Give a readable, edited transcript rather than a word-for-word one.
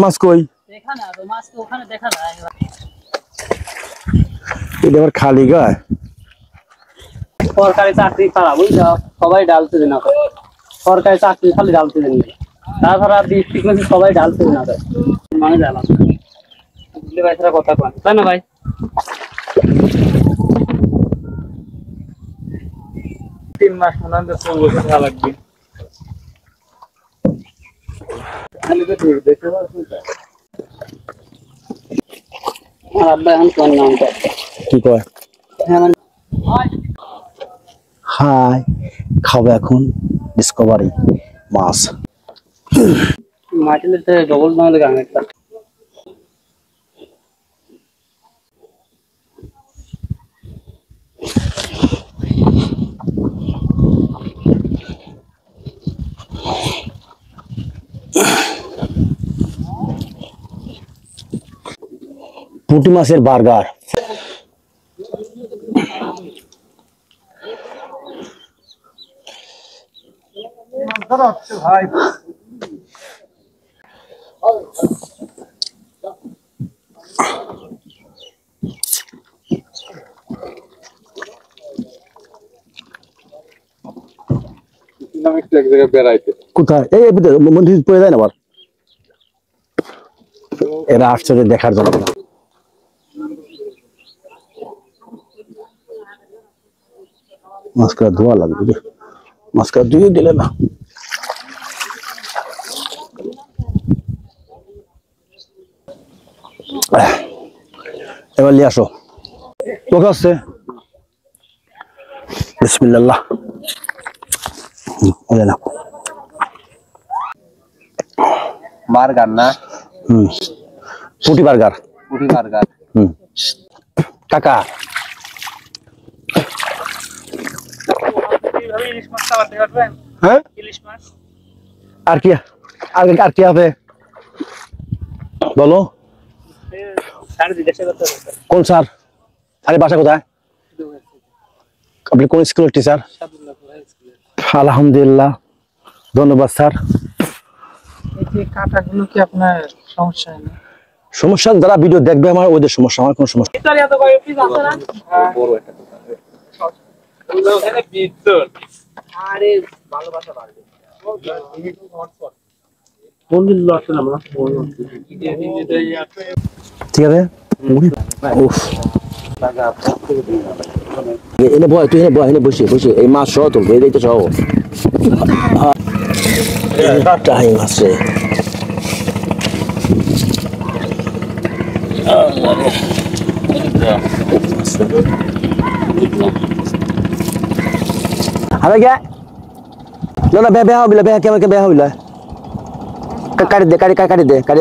মাছ কই? এখানে আর মাছ তো ওখানে দেখা যায়। এটা আবার খালি গায়। সরকারি চাকরি খারাপ বুঝছো, সবাই ডালতে দেয় না। সরকারি চাকরি খালি ডালতে দেন না, তাছাড়া ডিস্ট্রিক্ট সবাই ডালতে দেয় না। মানে ডালাম বুঝলে ভাই, সেটা কথা কয় তাই না ভাই? তিন মাস মনে হয় বসে থাকা লাগবে। আমার আব্বা এখন কোন নাম কি কয়? হাই, খাবো এখন ডিসকভারি মাছ। মাটিতে ডবল বাংলা গান একটা। পুঁটি মাছের বার্গার। ভাই এক জায়গায় বেড়াইতে কোথায়? এই মন্দির পড়ে যায় না আবার। এরা আসছে দেখার জন্য। মাছটা ধোয়া লাগবে, মাছটা ধুয়ে দিলে না। এবার নিয়ে আসো, তোকে আসছে। বিসমিল্লাহ। না বার্গার না, পুঁটি বার্গার। পুরি বার্গার। কাকা ইলিশ মাছ চালাতে পারবেন? হ্যাঁ, ইলিশ মাছ আর কি আর কি হবে বলো? স্যার জিজ্ঞাসা করতে হবে। কোন স্যার? আরে বাসা কোথায়? আপনি কোন স্কুলের টিচার? আলহামদুলিল্লাহ, ধন্যবাদ স্যার। এই যে কাটাগুলো কি আপনার সমস্যা হয় না? সমস্যা যারা ভিডিও দেখবে আমার ওদের সমস্যা, আমার কোনো সমস্যা। ইতালি এত কয় পিস আছে না? বড় একটা ওখানে বিদ্যুৎ। আরে ভালোবাসা বাড়বে। ঠিক আছে। উফ, এনে বয়, তুই এনে বয়, এনে বসে বসে এই মাছ সহ তুলবে, এই দেখতে সহ টাইম আছে। হবে কে? না না, বেহা হবিলা, বেহা কেমন বেহা হবিলা? কাটি দে, কাটি দে, কাটি